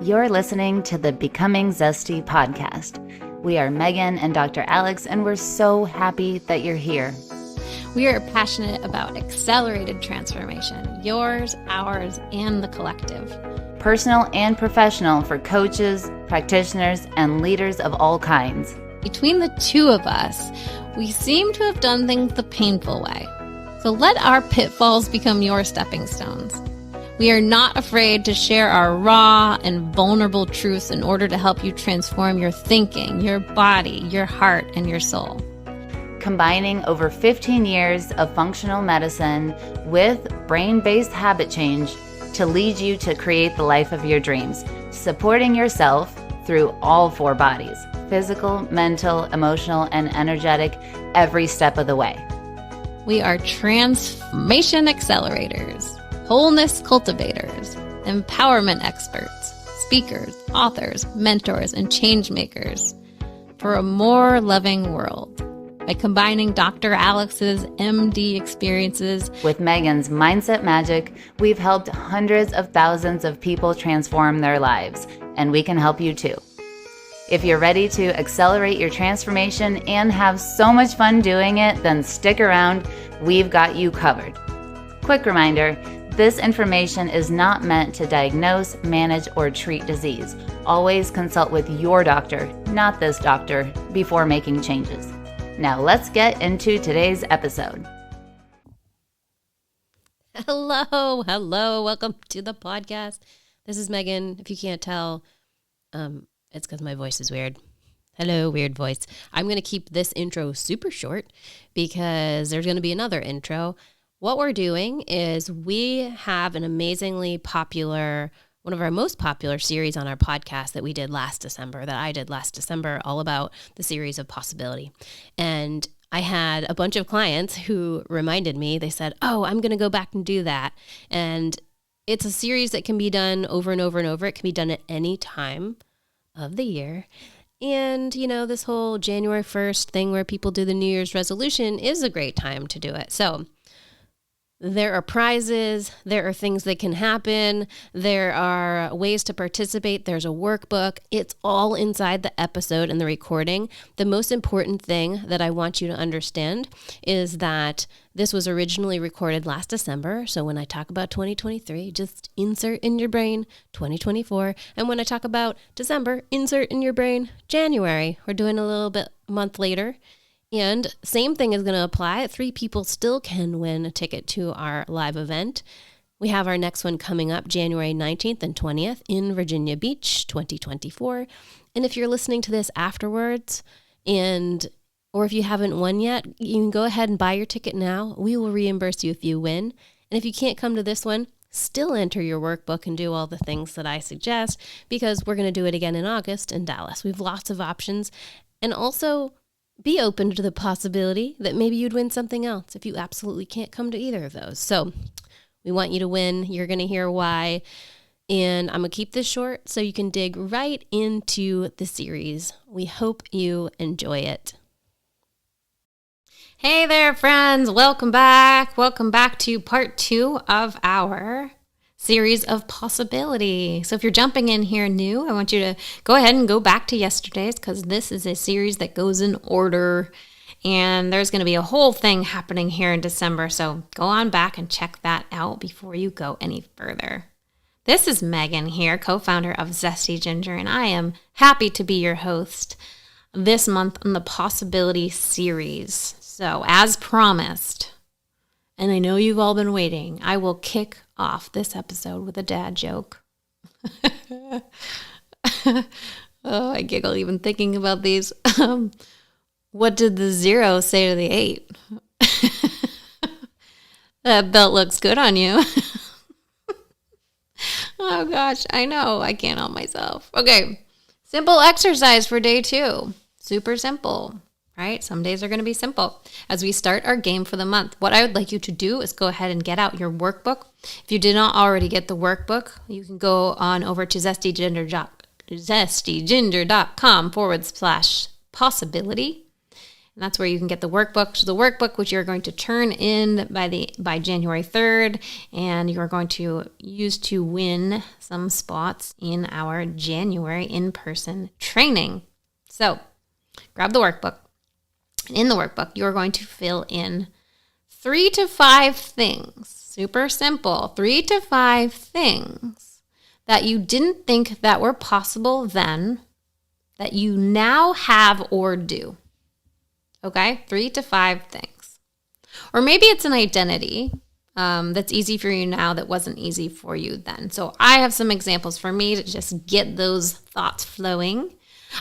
You're listening to the Becoming Zesty podcast. We are Megan and Dr. Alex, and we're so happy that you're here. We are passionate about accelerated transformation, yours, ours, and the collective. Personal and professional for coaches, practitioners, and leaders of all kinds. Between the two of us, we seem to have done things the painful way. So let our pitfalls become your stepping stones. We are not afraid to share our raw and vulnerable truths in order to help you transform your thinking, your body, your heart, and your soul. Combining over 15 years of functional medicine with brain-based habit change to lead you to create the life of your dreams, supporting yourself through all four bodies, physical, mental, emotional, and energetic, every step of the way. We are transformation accelerators, wholeness cultivators, empowerment experts, speakers, authors, mentors, and change makers for a more loving world. By combining Dr. Alex's MD experiences with Megan's mindset magic, we've helped hundreds of thousands of people transform their lives, and we can help you too. If you're ready to accelerate your transformation and have so much fun doing it, then stick around. We've got you covered. Quick reminder, this information is not meant to diagnose, manage, or treat disease. Always consult with your doctor, not this doctor, before making changes. Now let's get into today's episode. Hello, welcome to the podcast. This is Megan. If you can't tell, it's because my voice is weird. Hello, weird voice. I'm going to keep this intro super short because there's going to be another intro. What we're doing is we have an amazingly popular, one of our most popular series on our podcast that I did last December, all about the series of possibility. And I had a bunch of clients who reminded me, they said, oh, I'm going to go back and do that. And it's a series that can be done over and over and over. It can be done at any time of the year. And, you know, this whole January 1st thing where people do the New Year's resolution is a great time to do it. So there are prizes, there are things that can happen, there are ways to participate, there's a workbook. It's all inside the episode and the recording. The most important thing that I want you to understand is that this was originally recorded last December. So when I talk about 2023, just insert in your brain 2024. And when I talk about December, insert in your brain January. We're doing a little bit a month later. And same thing is going to apply. 3 people still can win a ticket to our live event. We have our next one coming up January 19th and 20th in Virginia Beach, 2024. And if you're listening to this afterwards, or if you haven't won yet, you can go ahead and buy your ticket now. We will reimburse you if you win. And if you can't come to this one, still enter your workbook and do all the things that I suggest, because we're going to do it again in August in Dallas. We have lots of options. And also, be open to the possibility that maybe you'd win something else if you absolutely can't come to either of those. So we want you to win. You're going to hear why. And I'm going to keep this short so you can dig right into the series. We hope you enjoy it. Hey there, friends. Welcome back. Welcome back to part 2 of our series of possibility. So if you're jumping in here new, I want you to go ahead and go back to yesterday's, because this is a series that goes in order, and there's going to be a whole thing happening here in December. So go on back and check that out before you go any further. This is Megan here, co-founder of Zesty Ginger, and I am happy to be your host this month on the possibility series. So as promised, and I know you've all been waiting, I will kick off this episode with a dad joke. Oh, I giggle even thinking about these. What did the 0 say to the 8? That belt looks good on you. Oh gosh, I know. I can't help myself. Okay, simple exercise for day 2. Super simple. Right? Some days are going to be simple. As we start our game for the month, what I would like you to do is go ahead and get out your workbook. If you did not already get the workbook, you can go on over to zestyginger.com/possibility. And that's where you can get the workbook. So the workbook, which you're going to turn in by January 3rd, and you're going to use to win some spots in our January in-person training. So grab the workbook. And in the workbook, you're going to fill in 3 to 5 things. Super simple. 3 to 5 things that you didn't think that were possible then, that you now have or do. Okay? 3 to 5 things. Or maybe it's an identity that's easy for you now that wasn't easy for you then. So I have some examples for me to just get those thoughts flowing.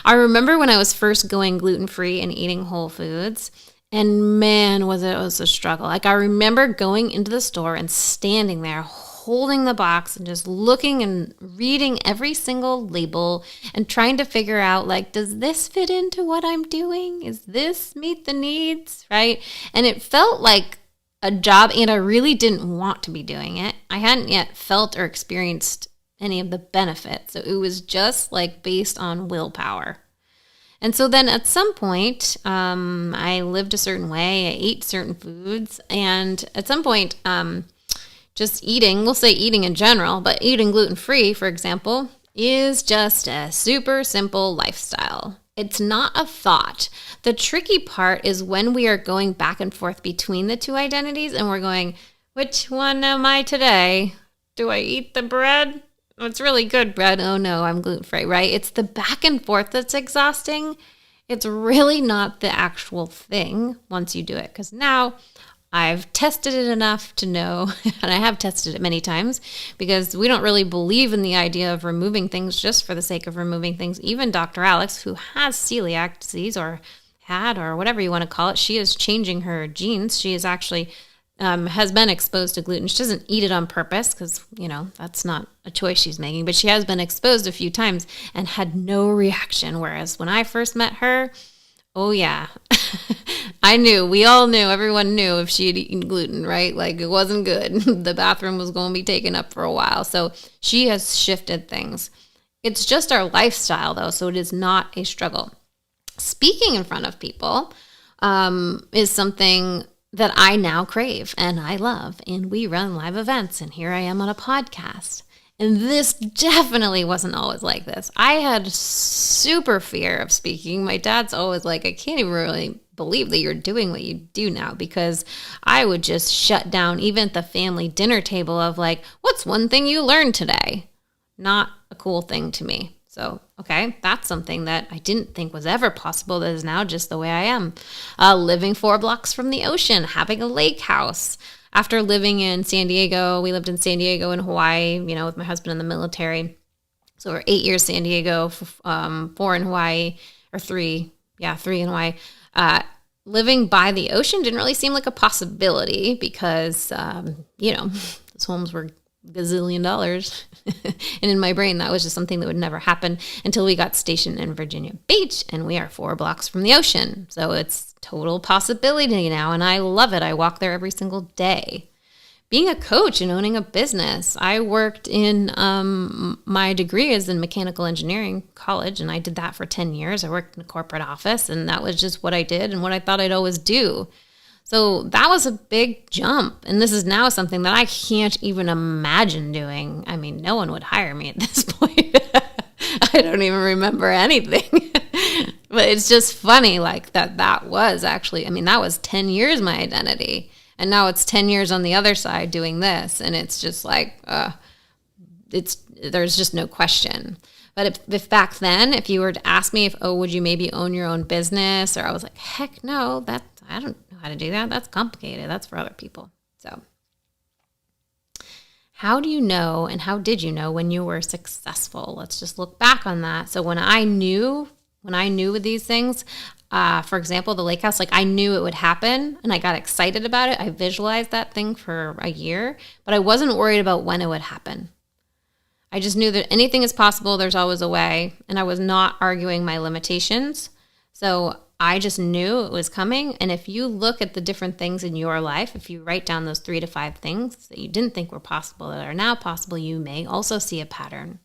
I remember when I was first going gluten-free and eating whole foods, and man, was a struggle. Like, I remember going into the store and standing there holding the box and just looking and reading every single label and trying to figure out, like, does this fit into what I'm doing? Is this meet the needs, right? And it felt like a job, and I really didn't want to be doing it. I hadn't yet felt or experienced any of the benefits. So it was just like based on willpower. And so then at some point, I lived a certain way, I ate certain foods, and at some point, just eating, we'll say eating in general, but eating gluten-free, for example, is just a super simple lifestyle. It's not a thought. The tricky part is when we are going back and forth between the two identities and we're going, which one am I today? Do I eat the bread? Oh, it's really good bread. Oh no, I'm gluten-free, right? It's the back and forth that's exhausting. It's really not the actual thing once you do it, because now I've tested it enough to know, and I have tested it many times, because we don't really believe in the idea of removing things just for the sake of removing things. Even Dr. Alex, who has celiac disease or had, or whatever you want to call it, she is changing her genes. She is actually has been exposed to gluten. She doesn't eat it on purpose because, that's not a choice she's making, but she has been exposed a few times and had no reaction. Whereas when I first met her, oh yeah, I knew, we all knew, everyone knew if she had eaten gluten, right? Like, it wasn't good. The bathroom was going to be taken up for a while. So she has shifted things. It's just our lifestyle though, so it is not a struggle. Speaking in front of people is something that I now crave and I love. And we run live events, and here I am on a podcast. And this definitely wasn't always like this. I had super fear of speaking. My dad's always like, I can't even really believe that you're doing what you do now, because I would just shut down even at the family dinner table of like, what's one thing you learned today? Not a cool thing to me. So, okay, that's something that I didn't think was ever possible that is now just the way I am. Living 4 blocks from the ocean, having a lake house. After living in San Diego, we lived in San Diego and Hawaii, with my husband in the military. So we're 8 years San Diego, 4 in Hawaii, or 3 in Hawaii. Living by the ocean didn't really seem like a possibility because, those homes were gazillion dollars. And in my brain, that was just something that would never happen until we got stationed in Virginia Beach, and we are 4 blocks from the ocean. So it's total possibility now, and I love it. I walk there every single day. Being a coach and owning a business, I worked in, my degree is in mechanical engineering college, and I did that for 10 years. I worked in a corporate office, and that was just what I did and what I thought I'd always do. So that was a big jump. And this is now something that I can't even imagine doing. I mean, no one would hire me at this point. I don't even remember anything. But it's just funny like that was actually, that was 10 years my identity. And now it's 10 years on the other side doing this. And it's just like, there's just no question. But if back then, if you were to ask me would you maybe own your own business? Or I was like, heck no, I don't know how to do that. That's complicated. That's for other people. So how do you know, and how did you know when you were successful? Let's just look back on that. So when I knew with these things, for example, the lake house, like I knew it would happen and I got excited about it. I visualized that thing for a year, but I wasn't worried about when it would happen. I just knew that anything is possible. There's always a way. And I was not arguing my limitations. So I just knew it was coming. And if you look at the different things in your life, if you write down those 3 to 5 things that you didn't think were possible that are now possible, you may also see a pattern.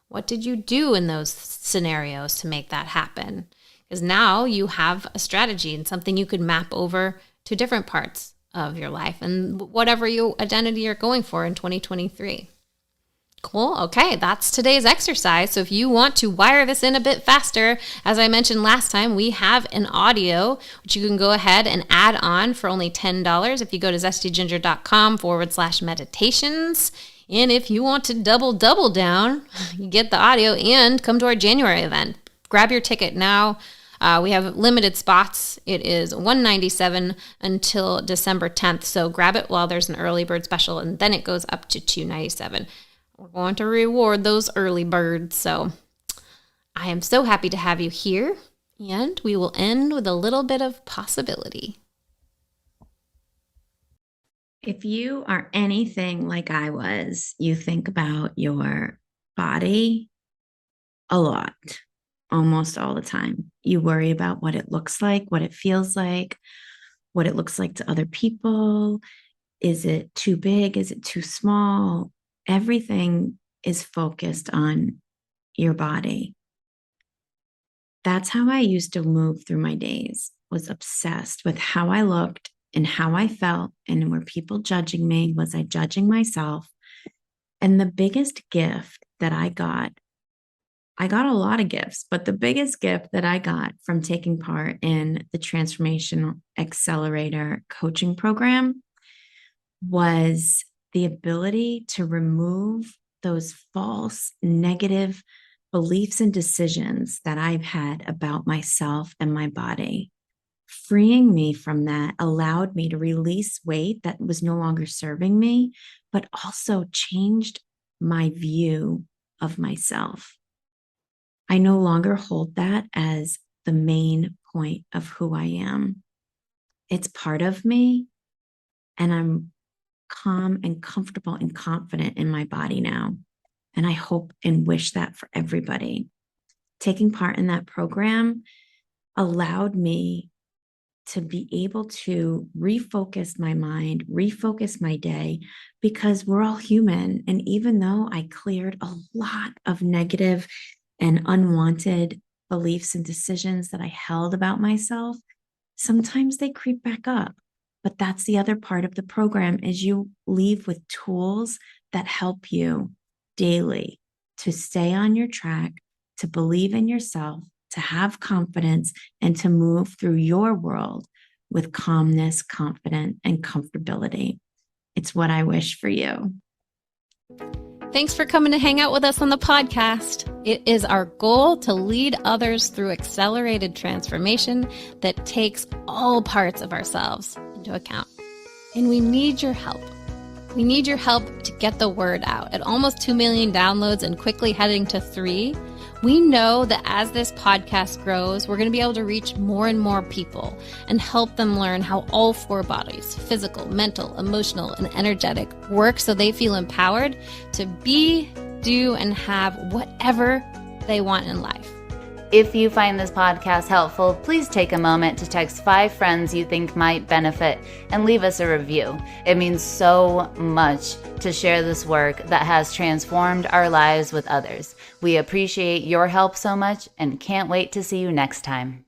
What did you do in those scenarios to make that happen? because now you have a strategy and something you could map over to different parts of your life and whatever your identity you're going for in 2023. Cool. Okay, that's today's exercise. So if you want to wire this in a bit faster, as I mentioned last time, we have an audio, which you can go ahead and add on for only $10 if you go to zestyginger.com/meditations. And if you want to double down, you get the audio and come to our January event. Grab your ticket now. We have limited spots. It is $197 until December 10th. So grab it while there's an early bird special, and then it goes up to $297. We're going to reward those early birds. So I am so happy to have you here. And we will end with a little bit of possibility. If you are anything like I was, you think about your body a lot, almost all the time. You worry about what it looks like, what it feels like, what it looks like to other people. Is it too big? Is it too small? Everything is focused on your body. That's how I used to move through my days, was obsessed with how I looked and how I felt. And were people judging me? Was I judging myself? And the biggest gift that I got a lot of gifts, but the biggest gift that I got from taking part in the Transformation Accelerator coaching program was the ability to remove those false negative beliefs and decisions that I've had about myself and my body. Freeing me from that allowed me to release weight that was no longer serving me, but also changed my view of myself. I no longer hold that as the main point of who I am. It's part of me, and I'm calm and comfortable and confident in my body now. And I hope and wish that for everybody. Taking part in that program allowed me to be able to refocus my mind, refocus my day, because we're all human. And even though I cleared a lot of negative and unwanted beliefs and decisions that I held about myself, sometimes they creep back up. But that's the other part of the program, is you leave with tools that help you daily to stay on your track, to believe in yourself, to have confidence, and to move through your world with calmness, confidence, and comfortability. It's what I wish for you. Thanks for coming to hang out with us on the podcast. It is our goal to lead others through accelerated transformation that takes all parts of ourselves into account. And we need your help. We need your help to get the word out. At almost 2 million downloads and quickly heading to 3, we know that as this podcast grows, we're going to be able to reach more and more people and help them learn how all 4 bodies, physical, mental, emotional, and energetic, work so they feel empowered to be, do, and have whatever they want in life. If you find this podcast helpful, please take a moment to text 5 friends you think might benefit and leave us a review. It means so much to share this work that has transformed our lives with others. We appreciate your help so much and can't wait to see you next time.